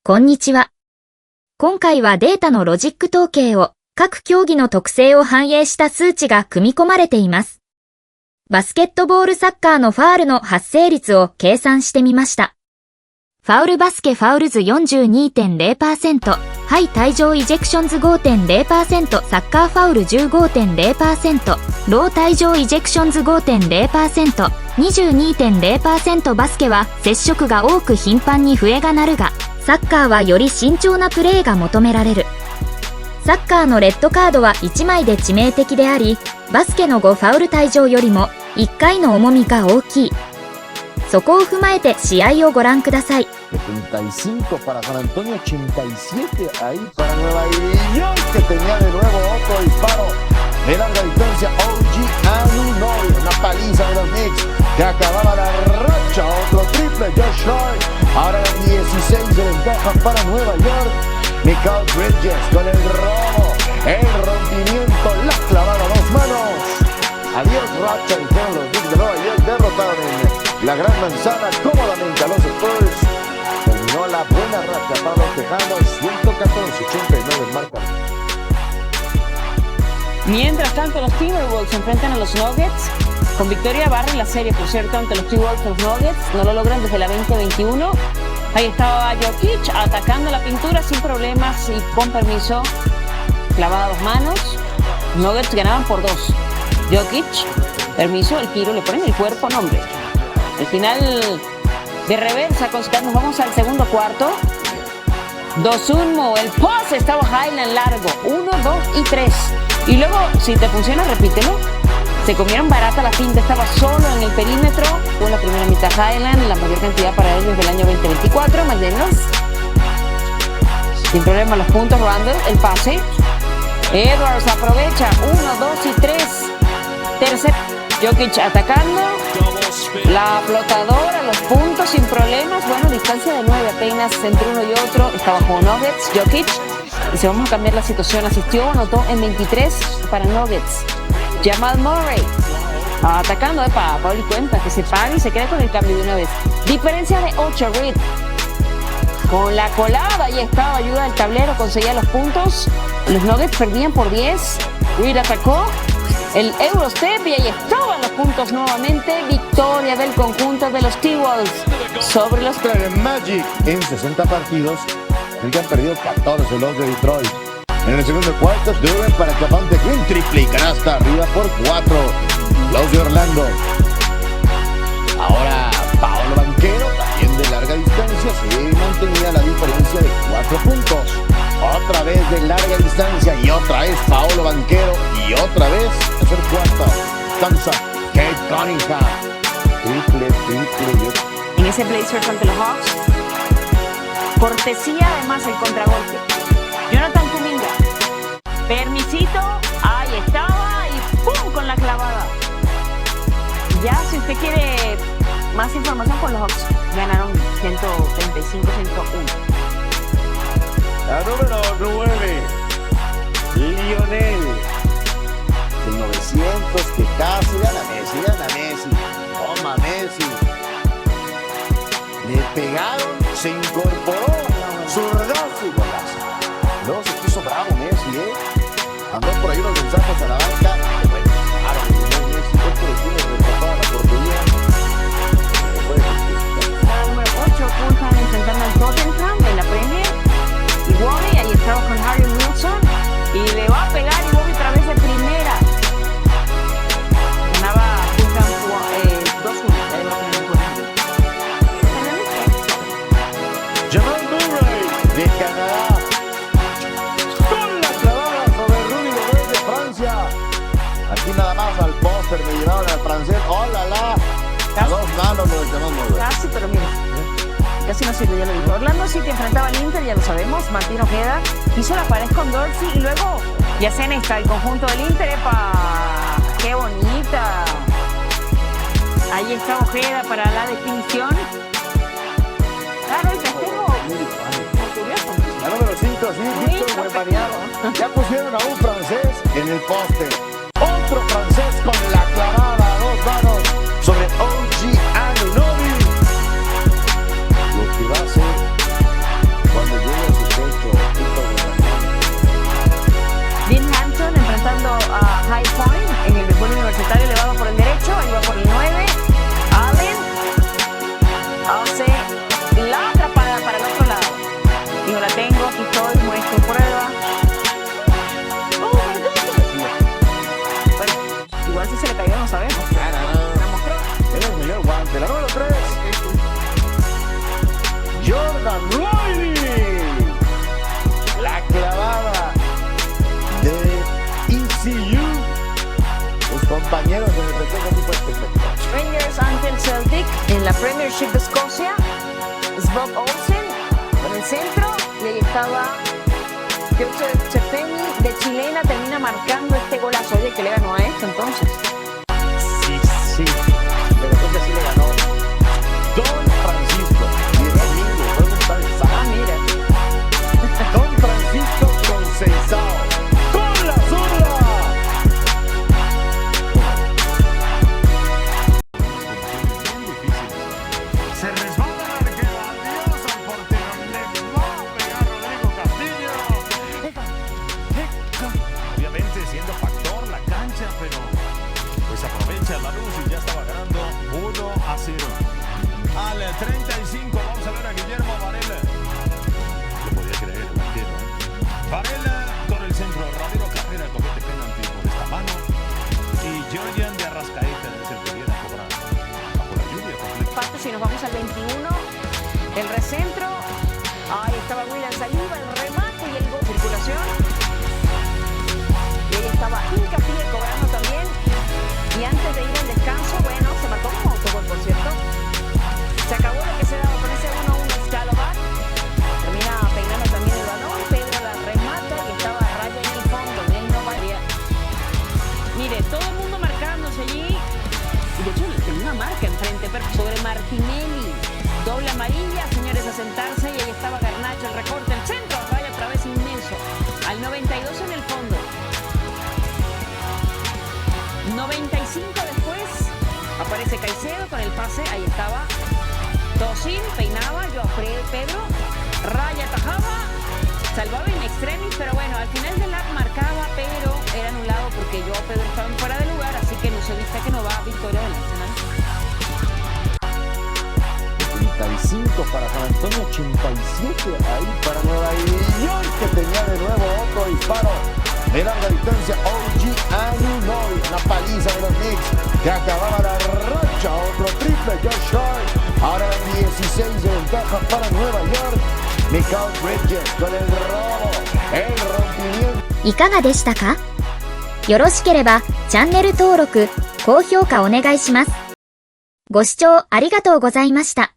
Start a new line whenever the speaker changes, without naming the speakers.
こんにちは。今回はデータのロジック統計を各競技の特性を反映した数値が組み込まれています。バスケットボールサッカーのファールの発生率を計算してみました。ファウルバスケファウルズ 42.0%、ハイ退場イジェクションズ 5.0%、サッカーファウル 15.0%、ロー退場イジェクションズ 5.0%、22.0% バスケは接触が多く頻繁に笛が鳴るが、サッカーはより慎重なプレーが求められる。サッカーのレッドカードは1枚で致命的であり、バスケの5ファウル退場よりも1回の重みが大きい。そこを踏まえて試合をご覧ください。
75 para San Antonio, 87 ahí para Nueva York, que tenía de nuevo otro disparo de larga distancia. OG Anunoby, una paliza de los Knicks que acababa la racha, otro triple. Josh Hart, ahora 16 de ventaja para Nueva York. Mikal Bridges con el robo, el rompimiento, la clavada a dos manos. Adiós racha, dijeron los Knicks de Nueva York, derrotaron en la Gran Manzana cómodamente a los Spurs. Terminó la buena racha para los Tejanos, 114-89 marca.
Mientras tanto, los Timberwolves se enfrentan a los Nuggets. Con victoria barren la serie, por cierto, ante los Timberwolves. Los Nuggets no lo logran desde la 2021. Ahí estaba Jokic atacando la pintura sin problemas y con permiso. Clavada a dos manos. Nuggets ganaban por 2. Jokic, permiso, el tiro, le ponen el cuerpo, nombre. Al final de reversa, nos vamos al segundo cuarto. 2-1, el pase estaba Highland largo. 1, 2 y 3. Y luego, si te funciona, repítelo. Se comieron barata la finta, estaba solo en el perímetro. Fue la primera mitad Highland, la mayor cantidad para él desde el año 2024, más o menos. Sin problema los puntos, Randall, el pase. Edwards aprovecha, 1, 2 y 3. Tercer, Jokic atacando. La flotadora, los puntos sin problemas. Bueno, distancia de 9 apenas entre uno y otro. Estaba con Nuggets, Jokic. Y si vamos a cambiar la situación, asistió, anotó en 23 para Nuggets. Jamal Murray atacando, Paul y cuenta que se paga y se queda con el cambio de una vez. Diferencia de 8, Reed. Con la colada, ahí estaba, ayuda del tablero, conseguía los puntos. Los Nuggets perdían por 10. Reed atacó. El Eurostep y ahí estaban los puntos nuevamente. Victoria del conjunto de los T-Wolves sobre los
Magic en 60 partidos. Que han perdido 14 los de Detroit. En el segundo cuarto, Duren para Javonte Green, triple y canasta, arriba por 4. Los de Orlando. Ahora Paolo Banchero, también de larga distancia, se mantenía la diferencia de 4 puntos. Otra vez de larga distancia y otra vez Paolo Banchero y otra vez tercer cuarto. Tanza, Kate Cunningham. Triple.
En ese Blazers ante los Hawks. Cortesía además el contragolpe. Jonathan Kuminga. Permisito, ahí estaba y ¡pum! Con la clavada. Ya si usted quiere más información con los Hawks, ganaron 135-101.
La número 9, Lionel. El 900 que casi gana Messi. Toma Messi. Le pegaron, se incorporó, zurdazo y golazo. No, se puso bravo Messi, Andó por ahí unos mensajes a la banca. Bueno, claro, Messi, esto le tiene retrasada la portería.
La número 8, Fulham enfrentando al Tottenham en la Premier. Y Bobby, ahí estaba con Harry Wilson. Y le va a pegar y Bobby otra vez de primera. Ganaba Fulham 2-1.
Jamal Murray de Canadá. Con la clavada sobre Rudy Gobert de Francia. Aquí nada más al póster me llevaron al francés. ¡Hola, la! A dos manos lo de Jamal Murray.
Casi, pero mira. Casi no sirve, ya lo digo. Orlando City enfrentaba al Inter, ya lo sabemos. Martín Ojeda hizo la pared con Dorsey y luego ya se está el conjunto del Inter. ¡Epa! ¡Qué bonita! Ahí está Ojeda para la definición. Claro, el festejo. Muy curioso.
La número 5, sí, Víctor Wembanyama. Ya pusieron a un francés en el póster. Otro francés con la clavada a dos manos sobre OG Anunoby. Lo que va a hacer cuando
la Premiership de Escocia, Svog Olsen con el centro, y ahí estaba Piotr Czepeni de chilena, termina marcando este golazo. Oye, que le ganó a esto entonces.
Sí, de repente sí le ganó Don Francisco. Y el amigo, ¿dónde está el Sá?
Ah, mira.
Don Francisco Conceição con la zurda. Se resbala la arquera, adiós al portero, le va a pegar Rodrigo Castillo. Obviamente siendo factor la cancha, pero pues aprovecha la luz y ya estaba ganando 1-0. Al 35 vamos a ver a Guillermo Varela. No podía creer el arquero, ¿eh? Varela con el centro, Ramiro Carrera comete penalti por esta mano y Georgian de Arrascaeta es el que viene a cobrar bajo la lluvia completa.
Pato, si nos vamos al 21, el recentro, ahí estaba William Saliba, el remate y el gol. Circulación, y ahí estaba Hincapié cobrando también, y antes de ir al descanso, bueno, se marcó como autogol, por cierto. Se acabó lo que se daba con ese 1-1 Scalovac, termina peinando también el balón, Pedro la remata y estaba Raya en el fondo, él no valía. Mire, todo el mundo marcándose allí, y de hecho tenía una marca enfrente, pero sobre Martinelli, doble amarilla, señores, a sentarse, y ahí estaba Garnacho, el recorte, el centro, Raya otra vez inmenso, al 92 en el fondo. 95 después, aparece Caicedo con el pase, ahí estaba Tosin, peinaba, yo Pedro, Raya atajaba, salvaba in extremis, pero bueno, al final del acto marcaba, pero era anulado porque yo Pedro estaba fuera de lugar, así que no se viste que no va a victoria del Arsenal.
35 para San Antonio, 87 ahí para Nueva York, que tenía de nuevo otro disparo de larga distancia. OG Anunoby, una paliza de los Knicks que acababa la racha, otro triple, Josh Hart. Ahora 16 de ventaja para Nueva York. Mikal Bridges con el robo, el rompimiento.
いかがでしたか？よろしければチャンネル登録、高評価お願いします。ご視聴ありがとうございました。